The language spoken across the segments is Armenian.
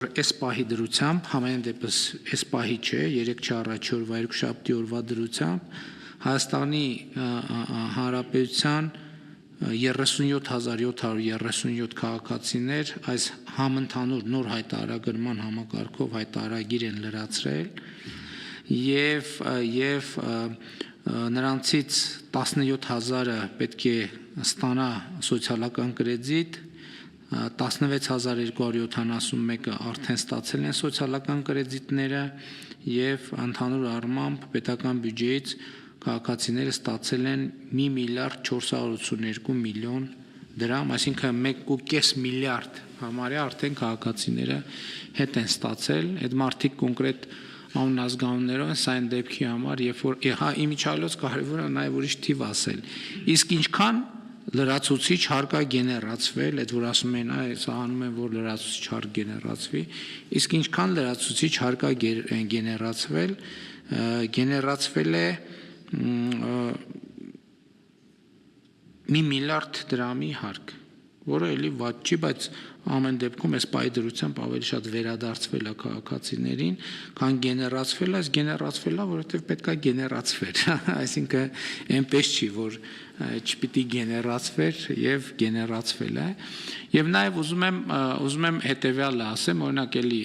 Այս պահի դրությամբ, համենայն դեպս այս պահի չէ, 3 առաջ օրվա երկուշաբթի օրվա դրությամբ Հայաստանի Հանրապետության 37737 քաղաքացիներ այս համընդհանուր նոր հայտարարագրման համակարգով հայտարարագիր են լրացրել եւ նրանցից 17000-ը պետք է ստանա սոցիալական կրեդիտ, 16271-ը արդեն ստացել են սոցիալական կրեդիտները եւ ընդհանուր առմամբ պետական բյուջեից քաղաքացիները ստացել են 1 միլիարդ 482 միլիոն դրամ, այսինքն 1.5 միլիարդ համարյա արդեն քաղաքացիները հետ են ստացել, այդ մարդիկ կոնկրետ անազգանուններով են, սա այն դեպքի համար, երբ որ իմիջիալոց կարևոր է նաեւ ուրիշ թիվ ասել, իսկ ինչքան լրացուցիչ հարկ է գեներացվել, այդ որ ասում են, սա անում են, որ լրացուցիչ հարկ գեներացվի, իսկ ինչքան լրացուցիչ հարկ է գեներացվել է 1 միլիարդ դրամի հարկ, որը էլի վատ չի, բայց ամեն դեպքում այս պահի դրությամբ ավելի շատ վերադարձվել է քաղաքացիներին, քան գեներացվել է, գեներացվել է, որովհետև պետք է գեներացվեր, այսինքն այնպես չի, որ չպիտի գեներացվեր եւ գեներացվել է եւ նաեւ ուզում եմ հետեւյալը ասեմ, օրինակ էլի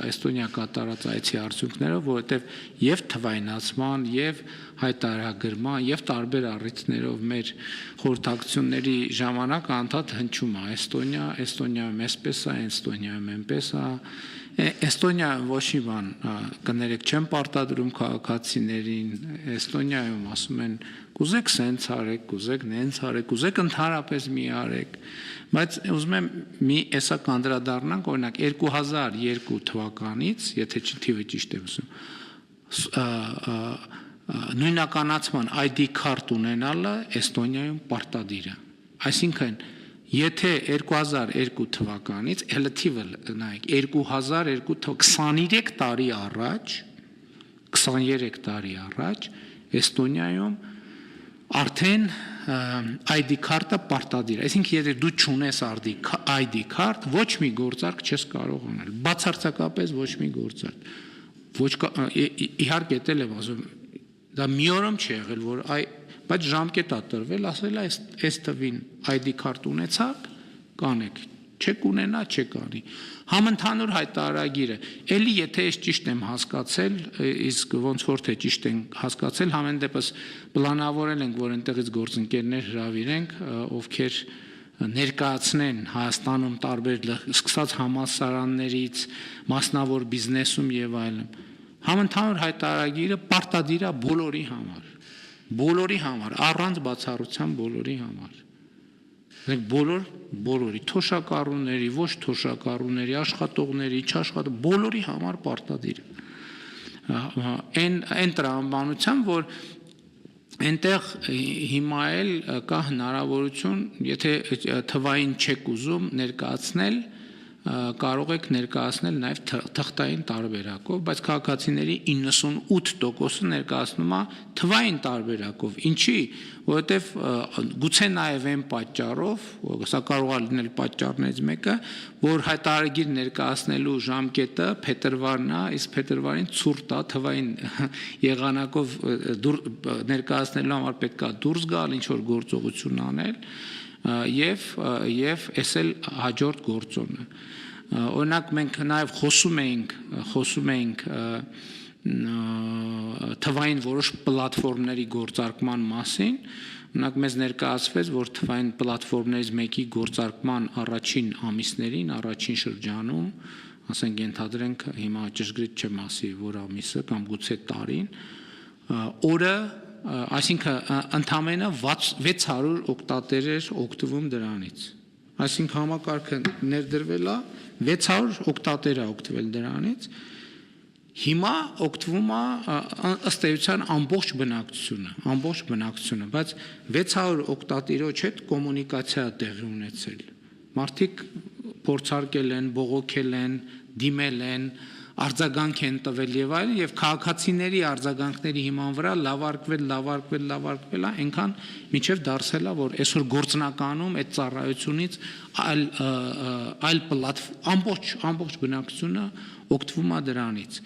Էստոնիա կատարած այցի արդյունքները, որովհետեւ եւ թվայնացման եւ հայտարարագրման եւ տարբեր առիթներով մեր խորհրդակցությունների ժամանակ անդադ հնչում է Էստոնիայում էսպես է, Էստոնիայում այնպես է, Էստոնիայում ոչ մի բան կներեք չեմ պարտադրում քաղաքացիներին, Էստոնիայում ասում են կուզեք սենց արեք, կուզեք նենց արեք, կուզեք ընդհանրապես մի արեք, բայց ուզում եմ մի էսա կանդրադառնանք, օրինակ 2002 թվականից, եթե թիվը ճիշտ եմ ասում, նույնականացման ID քարտ ունենալը Էստոնիայում պարտադիր է, այսինքն եթե 2002 թվականից, հələ թիվը նայեք, 23 տարի առաջ Էստոնիայում արդեն ID քարտը պարտադիր է, այսինքն եթե դու չունես ID քարտ, ոչ մի գործարք չես կարող անել, բացարձակապես ոչ մի գործարք, իհարկե էլ եմ ասում, դա մի օրում չի եղել, որ բայց ժամկետ է տրվել, ասել է այս թվին ID քարտ ունեցաք, կանեք, չեք ունենա, չեք անի։ Համընդհանուր հայտարարագիրը, էլի եթե ես ճիշտ եմ հասկացել, իսկ ոնց որ թե ճիշտ եմ հասկացել, համեն դեպս պլանավորել ենք, որ այնտեղից գործընկերներ հրավիրենք, ովքեր ներկայացնեն Հայաստանում տարբեր սկսած համալսարաններից, մասնավոր բիզնեսում եւ այլն։ Համընդհանուր հայտարարագիրը պարտադիր է բոլորի համար, առանց բացառության բոլորի համար։ Բոլորի, թոշակառուների, ոչ թոշակառուների, աշխատողների, չաշխատող, բոլորի համար պարտադիր է։ Այն տրամաբանությամբ, որ այնտեղ հիմա էլ կա հնարավորություն, եթե թվային չեք ուզում ներկայացնել, կարող եք ներկայացնել նաև թղթային տարբերակով, բայց քաղաքացիների 98%-ը ներկայացնում է թվային տարբերակով։ Ինչի, որովհետև գուցե նաև այն պատճառով, սա կարող է լինել պատճառներից մեկը, որ հայտարարագիր ներկայացնելու ժամկետը փետրվարն է, իսկ փետրվարին ցուրտ է, թվային եղանակով ներկայացնելու համար պետք է դուրս գալ, ինչ որ գործողություն անել եւ էս էլ հաջորդ գործոնը։ Օրինակ մենք նաև խոսում էինք թվային որոշ պլատֆորմների գործարկման մասին, օրինակ մեզ ներկայացվեց, որ թվային պլատֆորմներից մեկի գործարկման առաջին ամիսներին, առաջին շրջանում, ասենք ենթադրենք հիմա ճշգրիտ չեմ ասի, որ ամիսը կամ գուցե տարին, օրը այսինքն ընդամենը 600 օգտատերեր օգտվում դրանից, այսինքն համակարգը ներդրվել է 600 օգտատեր է օգտվել դրանից, հիմա օգտվում է ըստ էության ամբողջ բնակչությունը, բայց 600 օգտատերոջ հետ կոմունիկացիա տեղի ունեցել, մարդիկ փորձարկել են, բողոքել են, դիմել են, արձագանք են տվել եւ այլն, եւ քաղաքացիների արձագանքների հիման վրա լավարկվել է, այնքան միջև դարձել է, որ այսօր գործնականում այդ ծառայությունից այլ ամբողջ բնակչությունը օգտվում է դրանից։